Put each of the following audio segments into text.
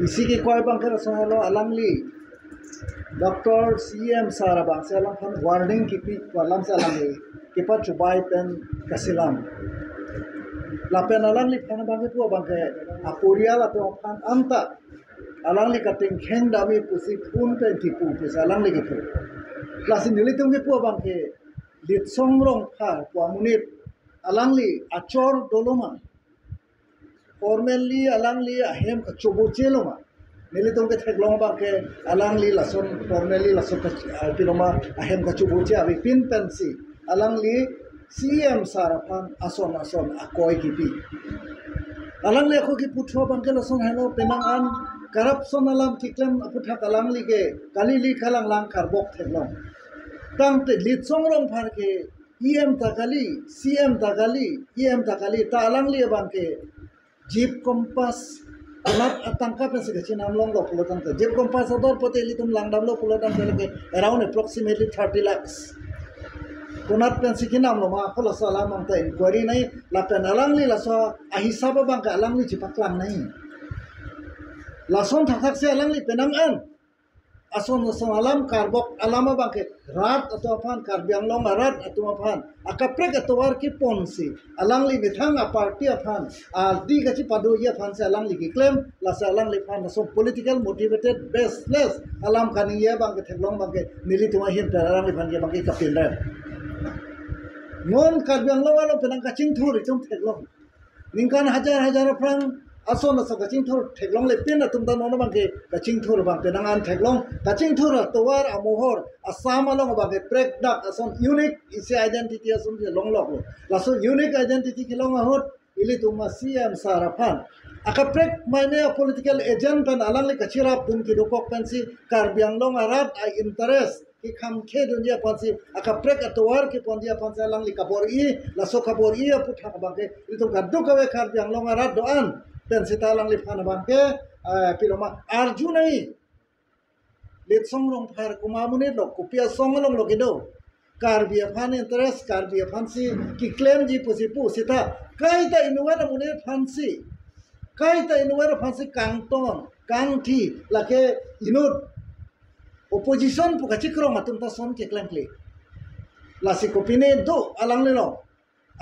isi ki koi bang kena sohalo alangli Dr. CM Sarabang selang pan warning kipi walam selangi kipat cubai pen kasilam lapen alangli pan bang itu bang ke apurial atau pan amta alangli kating heng dami pusi pun pen tipu pusi alangli gitu lasin nili tunggu pu bang ke lit songrong pa puamunit alangli acor doloma formally alangli ahem kacubu celoma nili tunggu teglong bang ke alangli lason formally lason piloma ahem kacubu ce abi pin pensi alangli CM Sarapan ason akoi kipi alangli aku ki putho bang ke lason hello penangan corruption alam kiklem aputha alangli ke kalili kalang lang karbok teglong tang te lit songrong par ke EM takali CM takali EM takali ta alangli bang ke jeep kompas Alat tangkap yang sekecil namlong lo pulutan ke jeep kompas ador pote litum langdam lo pulutan ke around approximately 30 lakhs. Kunat pensi kinam lo ma kalau salam angta inquiry nai lapen alangli laso ahisaba bang ke alangli jipak lang nai. Lason thak se alangli penangan ason alam karbok alama bang ke rat atau apaan karbiang long rat atau apaan akaprek atau war ki ponsi alangli bithang a party apaan di kaci padu ya apaan se alangli ki claim la se alangli apaan so political motivated baseless alam kani ya bang ke thlong bang ke nili tuma hin alangli apaan ya bang ke kapil dah non karbiang long alo penang kacing thur itum thlong ningkan hajar perang ason asa kacing thur thlong le pin atum dan ono bang ke kacing thur bang penangan thlong kacing thur towar amohor asam along bang ke break dak ason unique isi identity ason je long lok laso unique identity kilong ahot ili tuma CM Sarapan akaprek maine political agent pen alang le kachirap dun ki dokok pensi karbiang long arat I interest ki kham khe dunia pansi akaprek atowar ki pondia pansi alang li kabor i laso kabor i aputha bang ke itu gaddu kawe karbiang long arat doan pensi talang li phana bang ke piloma arjunai lit songrong phar kumamune lok kupia songrong lo kido karbia phan interest karbia phansi ki claim ji pusi pu sita kaita inuara mune phansi kaita inuara phansi kangton kangthi lake inut opposition pu kachi krong atum ta son ke claim kle lasi kopine do alang le lo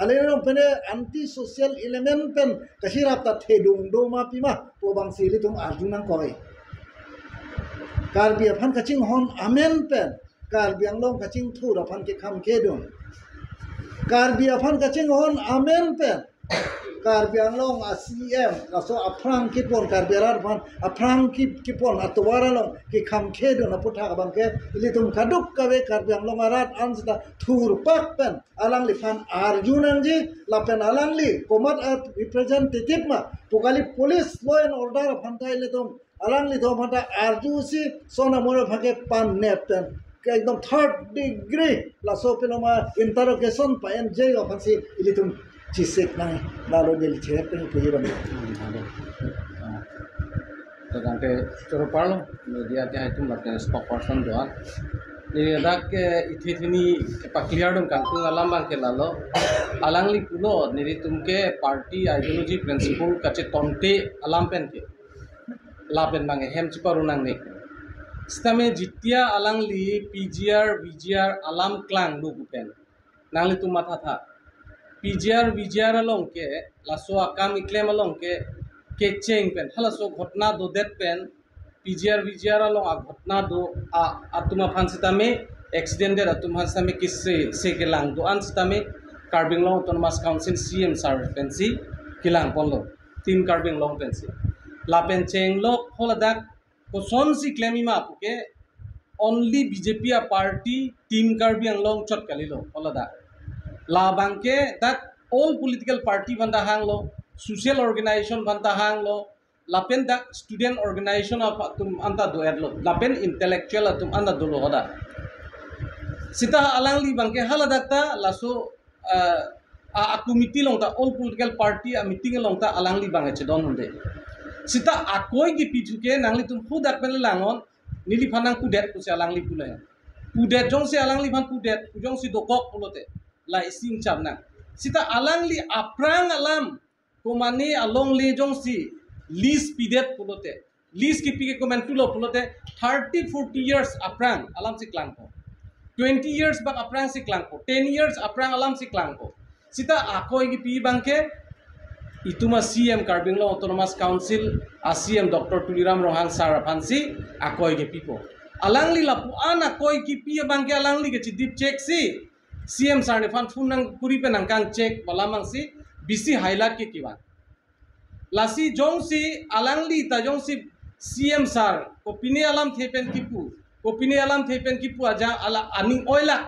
alero pene anti social element pen kasirap ta thedung do ma pima po bang sili tum arjunang koi karbia phan kaching hon amen pen karbiang long kaching thura phan ke kham ke don karbia phan kaching hon amen pen karbiang long ACM laso aprang kipon karbialar phan aprang kipon atwara long ki kham ke don aputha bang ke litum kaduk kawe karbiang long arat ansda thur pak pen alang li phan arjunang ji lapen alang li komat representative ma pokali police law and order phan thai litum alang li thom phata arjusi sona moro phake pan nepten एकदम 3rd degree laso peloma interrogation pa en jail ofansi ilitum chisek nang lalo del chep ni pujiram to gante choro parlo dia te haitum lakne spokesperson doan ni dak ithithini pa clear dum kan tu alam bang ke lalo alangli pulo niri tumke party ideology principle kache tonte alam pen ke laben bang hem chiparunang ni Stame jitia alangli PGR VGR alam klang lu bupen nangli tu matha PGR VGR along ke laso akam iklem along ke cheng pen halaso ghotna do det pen PGR VGR along a ghotna do atuma phansitame accidented atum phansitame kisse se ke lang do ansitame Carbing Long Autonomous Council CM Service pensi kilang ponlo team Carbing Long pensi la pen cheng lo holadak Koson si claim ima puke only BJP a party team Karbiang Long chot kalilo olada la bangke that all political party banda hanglo social organization banda hanglo lapen that student organization of tum anta do adlo lapen intellectual tum anda do hoda sita alangli bangke haladakta laso a committee long ta all political party a meeting long ta alangli bangache don hunde Sita akoi ki pituke nangli tum pudat pen langon nili phanang pudet ku se alangli pule pudet jong se alangli phan pudet jong si dokok pulote la ising chamna sita alangli aprang alam komani along le jong si lis pidet pulote list ki pi ke comment tu lo pulote 30-40 years aprang alam si klang ko 20 years bak aprang si klang ko 10 years aprang alam si klang ko sita ako ki pi bangke ituma CM Karbing Long Autonomous Council CM Dr. Tuliram Rohang Sarapansi ako ki pipo alang li lapu ana koi ki pi bangke alang li ke deep check si CM Sar ne fan funang kuri pe nangkang check balamang si bisi highlight ki kiwan lasi jong si alang li ta jong si CM Sar kopini alam thepen kipu kopini alam thepen kipu aja ala aning oila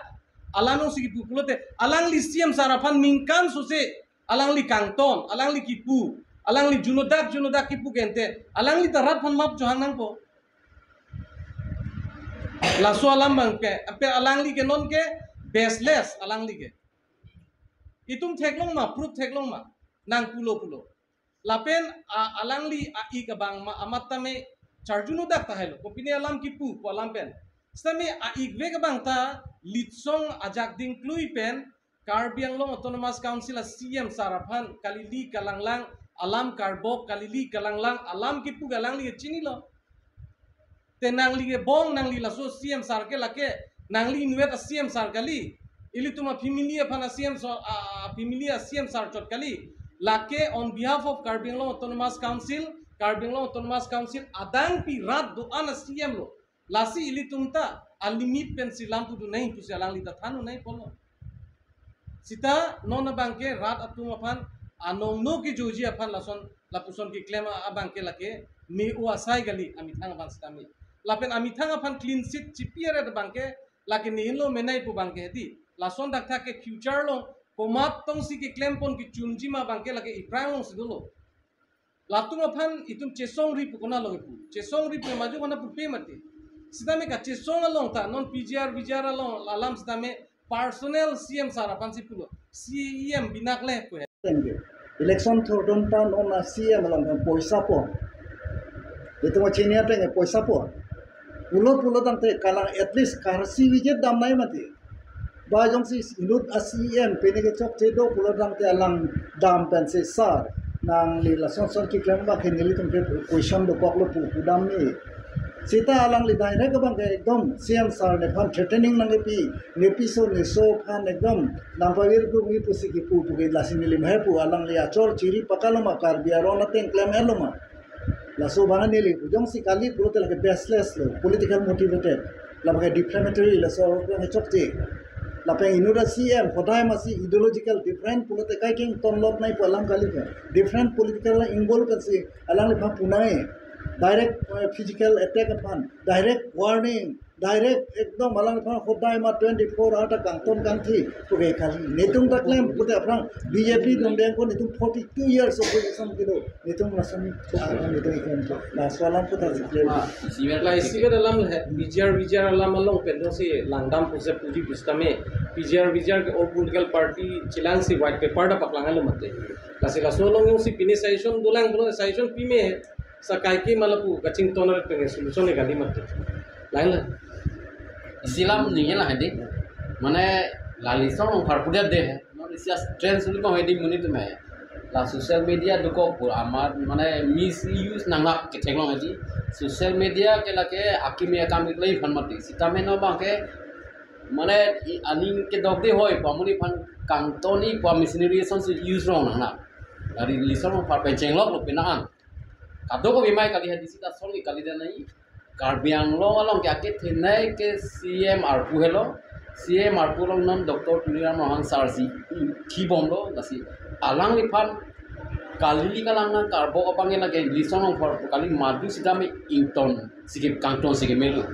alano si kipu pulote alang li CM Sar afan mingkan sose alang li kangton alang li kipu alang li junodak kipu gente alang li tarat fan map johang nang po laso alam bang pe alang li ke non ke baseless alang li ke itum theklong ma proof theklong ma nang pulo lapen alang li i ka bang ma amatame charjuno dak ta helo kopini alam kipu ko alam pen stami i ve ka bang ta litsong ajak ding klui pen Karbiang Long Autonomous Council CM Saraphan kalili kalanglang alam karbok kalili kalanglang alam kipu galang li chini lo tenang li bong nang li laso CM Sar ke lake nang li nuet CM Sar kali ili tuma familia phana CM familia CM Sar chot kali lake on behalf of Karbiang Long Autonomous Council adang pi rat do an CM lo lasi ili tumta alimit pensi lampu du nahi tu alang li ta thanu nahi polo sita nona bangke rat atum aphan anong no ki joji aphan lason lapuson ki claim abangke lake me u asai gali ami thang ban stami lapen ami thang aphan clean sheet chipiere bangke lake nilo menai pu bangke di lason dakta ke future lo komat tong si ki claim pon ki chunji ma bangke lake iprang sidulo latung aphan itum chesong ri pu kona loge pu chesong ri pu maju kona pu pe mati sidame ka chesong along ta non PGR along alam sidame personal CM Sarapan sipulo CM binakle ko election thordon ta no na CM alam poisa po itu macam ni ada poisa po pulo tang te kalang at least karsi wijet dam nai mati ba jong si inut CM pene ke chok che do pulo tang te alang dam pen se sar nang li la son ki klam ba khen li tum ke question do kok lo pu dam ni sita alang li dai ka bang ekdom CM Sar ne phan threatening nang pi nepi so ne so phan ekdom nambawir ku mi pusi ki pu ke lasin li mhe pu alang li achor chiri pakaloma kar biaro na ten claim eloma la so bana ne li jong si kali pulo te la ke baseless lo political motivated la ba defamatory la so ne chokte la pe inuda CM hodai masi ideological different pulo te kai king ton lot nai palang kali ke different political involve kan si alang li pha punai direct physical attack upon direct warning direct ekdom malang phang khodai ma 24 hour ta kangton kangthi to ge khali netung ta claim pute aprang BJP dong deng ko netung 42 years of opposition kido netung rasami netung ikon la swalam puta la isiga dalam BJR alam along pedro se langdam puse puji bustame BJR ke all political party chilang si white paper da paklangal mate la se la solong yung si pini session bulang session pime sakai ki malapu kacing toner pengen solution ne gali mate lain la Islam नहीं है Heidi माने लालिसों फारपुडिया दे है non इसिया trend सुन को Heidi मुनिट में ला social media दुको पुर आमार माने miss use नंगा K techno Heidi social media के लके आकी में काम लई फन मती सीता में न बाके माने अनिंग के दगदे होय पमुनी फन कांतोनी प मिशनरीसन से यूज रो ना अरी लिसों फार पे चेंगलो लो पेना कादो को बिमाय काली हेडी सीता सोली काली दे नहीं Karbiang Long along ke akit hinai ke CM Arpu hello CM Arpu long non Dr. Tuliram Rohang Sarsi ki bom lo nasi alang lipan kali kalang na karbo kapangin lagi lisong long for kali madu sidami ington sikip kangton sikip melu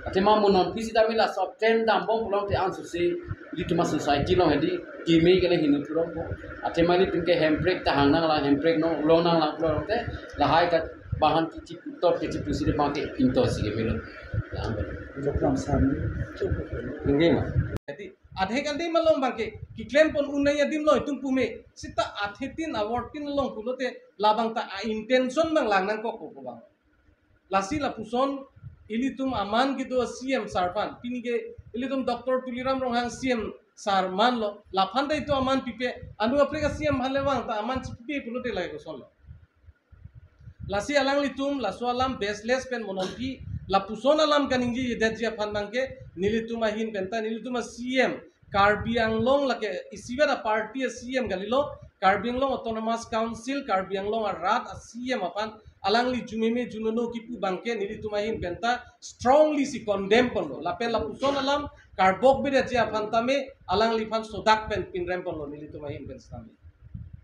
ate ma monon pi sidami la sop ten dam bom long te ansu se lituma society long hedi kimi kele hinu turong ko ate ma ni tinke handbrake ta hang nang la handbrake no long nang la te la hai ka bahan ki chip to ke chip sire pake into sige melo program sami ngi ma jadi adhe kan di malong bangke ki claim pon unai adim loi tum pume sita athetin award tin long pulote labang ta intention bang lang nang ko bang lasi la puson ilitum aman gitu CM Sarpan pinige ilitum Dr. Tuliram Rohang CM Sarman lo lapan da itu aman pipe anu apreka CM halle bang ta aman pipe pulote lai ko sol lasi alang litum lasu alam baseless pen mononti la puson alam kaningji yedet jia phan bangke nilitum ahin penta nilitum CM Karbi Anglong lake isibera party CM galilo Karbi Anglong Autonomous Council Karbi Anglong rat CM apan alangli jumeme junono kipu bangke nilitum ahin penta strongly si condemn pondo la pen la puson alam karbok bida jia phantame alangli phan sodak pen pinrem pondo nilitum ahin pen stami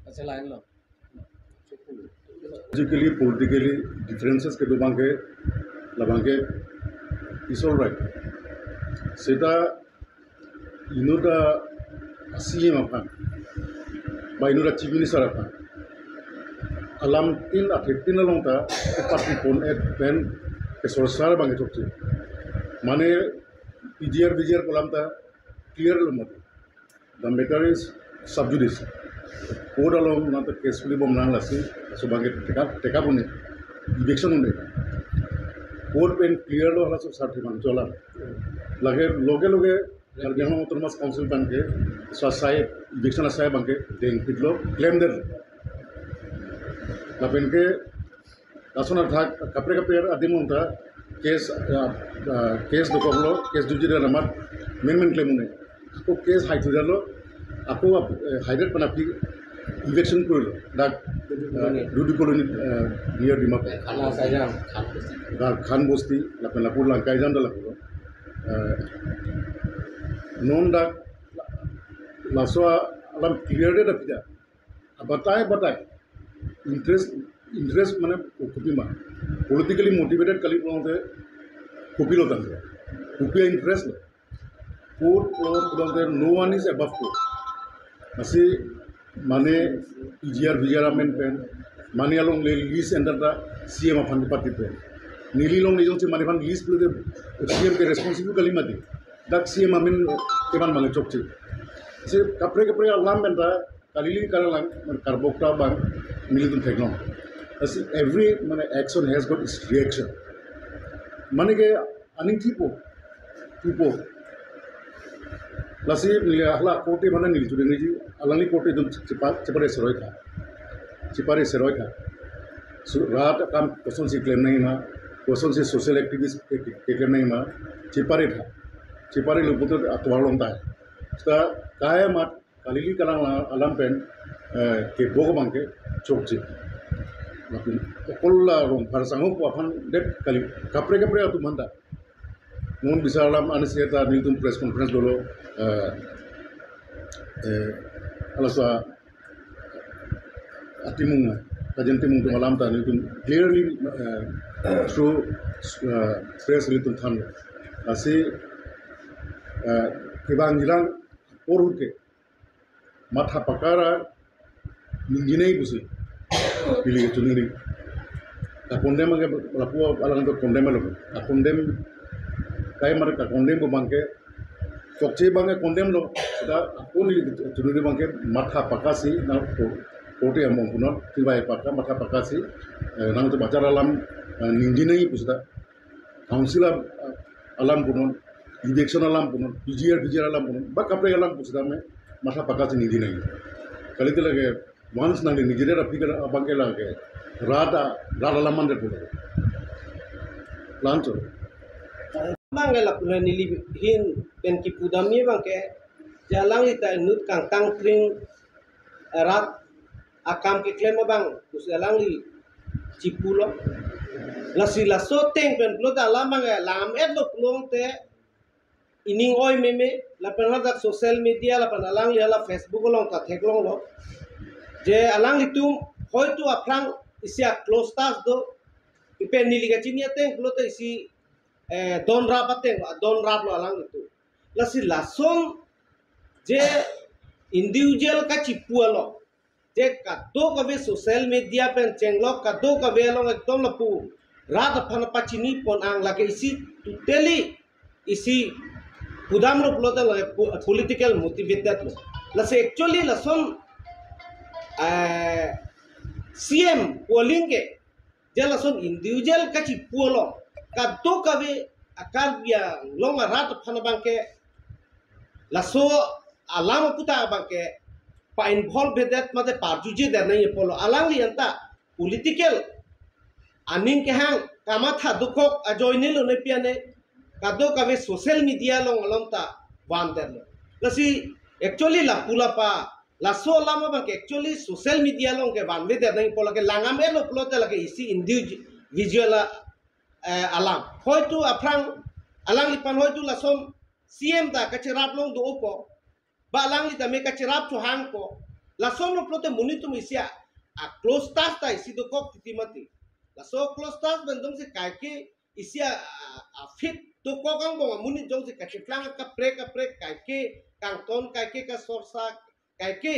acha lain lo politically differences ke dubange labange is all right seta inuda CM apa ba inuda chief minister apa alam tin athektin alongta party pon et pen kesorsar bange chokti mane PGR kolamta clear lomot the matter is sub judice court along not the case fully bom nang lasi so bange teka pune eviction unde court pen clear lo hala so certificate chola lage loge Karbiang Autonomous Council banke so sai eviction asai banke deng pitlo claim der la penke asona thak kapre adim unta case dokoglo case dujire ramat main claim une ko case high tudalo ako hided panapi eviction korilo dak dudu colony near dimap ana sayang khan bosti lapur langkai jan dala non dak laso alam clear de dapida batai interest mane kupima politically motivated kali bonte kupilo tantre kupia interest court bonte no one is above court asi mane PGR amen pen mane along le lease enter the CM of the party pen nili long ni jong mane fan lease plu de CM ke responsible kali mati dak CM amen keman mane chokchi se kapre alam benta kalili karalang karbokta bang militun thekno as every mane action has got its reaction mane ke aning tipo lasi nile ahla kote mana nil jude niji alangi kote dum chipare seroi kha so rat kam person si claim nahi ma person si social activist ke claim nahi ma chipare luputo atwalon ta sta kaya mat kalili kalang alam pen ke bogo bangke chokchi lapin kolla rom farsango ko afan det kali kapre atu manda non bisalam aniseta niltum press conference dolo alasa atimung kajen timung malam ta niltum clearly through press niltum than asi kibang jilang porute matha pakara ninginei busi pilih tuniri condemn age lapua alang to condemn lo condemn kai mar ka condemn ko bangke chokche bange condemn lo da apuni tuniri bangke matha pakasi na ko kote among puno tibai pakka matha pakasi nang to bacar alam ninginei pusda council alam puno eviction alam puno PGR alam puno ba kapre alam pusda me matha pakasi ninginei kali te lage once nang nigire rapika bangke lage rada laman de puno lancho Bangela pula nili hin pen ki pudami bangke jalang ita nut kang tang kring rat akam ki klem bang usalang li cipulo lasi laso teng pen plo ta lamang lam et lo plong te ining oi meme la pen dak social media la pen alang li la Facebook long ta theklong lo je alang li tum hoitu aprang isia close tas do ipen nili ga chinia teng plo te isi don rap lo alang itu lasi lason je individual ka cipualo je kado ka ve social media pen chenglok kado ka ve long ekdom lapu rat phana pachini pon ang lage isi totally isi pudam ro plota political motivated lo lasi actually lason CM polling ke je lason individual ka cipualo kado kawe akal biya longa rat phana bangke laso alama puta bangke pa involve bedet mate parjuje der nahi polo alang li anta political aning ke hang kama tha dukok ajoy ni lo ne piane kado kave social media long alom ta wan der lo lasi actually la pula pa la so lama bang actually social media long ke wan der nang pola ke langam elo plota la ke isi individual alam hoitu aprang alang lipan hoitu la som CM da kacirap long do opo ba alang li da me kacirap chu hang ko la som lo plote munitum isia a close task ta isi do kok titimati la so close task ben dong se kai ke isia a fit to ko kang bong muni dong se kaciplang ka prek kai ke kang ton kai ke ka sorsa kai ke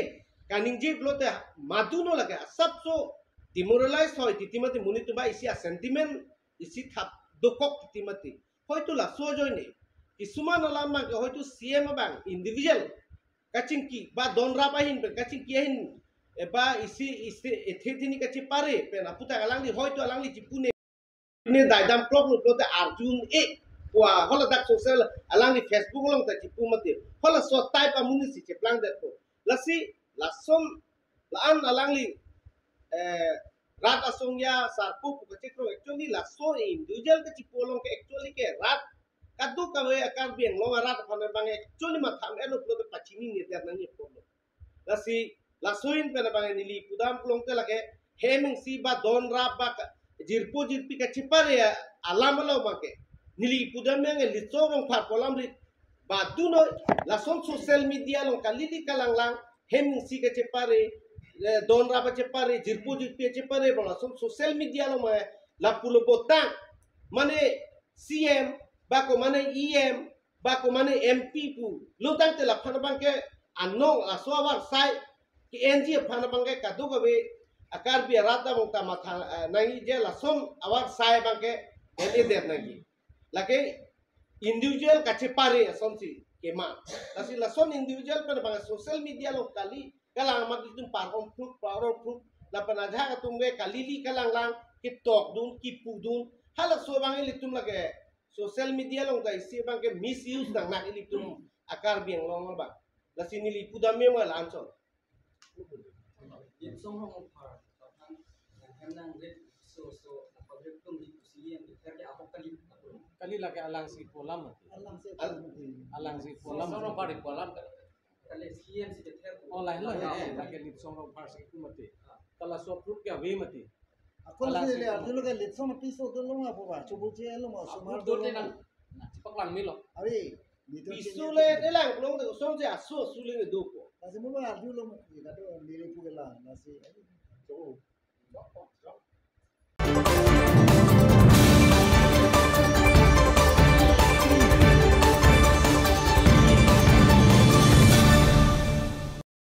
kaning ji plote maduno la ka sab so demoralize hoy titimati munitum ba isia sentiment isi thap do kok titimati hoitu la so joy ne কিছুমান আলাম বাংকে হয়তো CM বাং individual কাচিংকি বা দনরা বাহিন বে কাচিংকি আহিন বা EC EC এথেদিনি কাচি পারে পেনা পুতা আলাংলি হয়তো আলাংলি জিপুনে নে দাইদাম ক্লক নো প্লতে আর্জুন এ ওয়া হলা দাক সোশ্যাল আলাংলি ফেসবুক লং তা জিপু মতে হলা সো টাইপ আমুনি সি চেপলাং দেখো লাসি লাসম লান আলাংলি রাত আসংয়া সারপু পুকচিক্রো একচুয়ালি লাসো ইন্ডিভিজুয়াল কাচি পোলং কে একচুয়ালি কে রাত kadu kawe akar biang long arat phane bang actually ma tham elo plo te pachini ni ter nang polo lasi lasuin pena bang ni li pudam plong te lage heming si ba don ra ba jirpo jirpi ka chipare alam lo make ni li pudam yang li sorong pha polam li ba du no lason social media long kalili kalang lang heming si ka chipare don ra ba chipare jirpo jirpi chipare ba lason social media lo ma la pulo botang mane CM bako mane EM bako mane MP pu lutang te la phana bangke anong aswawar sai ki NG phana bangke kadu gabe akar bi rata mongta matha nangi je la som awar sai bangke ele der nangi lake individual kache pare asonsi kema lasi la son individual per bang social media lo kali kalang amat ditum power proof la panajha ka tumbe kalili kalang lang ki tok dun ki pu dun hala so bang litum lage social media long kai si bang ke misuse nang nak ili tum akar biang long ba la sini li pudam me ma lan chon yin song hong par kan nang re so public tum di kusi yang ter ke apokali kali lagi alang si polam alang si polam Soro pari polam kale CM si ter online lah lagi lip song hong par si kumati kala so proof ya we mati Ako sih lihat dulu kan lihat sama pisau dulu mah apa coba je lo mau semua Aku dulu nang cepak lang milo. Abi pisule de lang long de som je aso sule de doko kasi mo ba dulu mo kita tuh diri pula nasi. So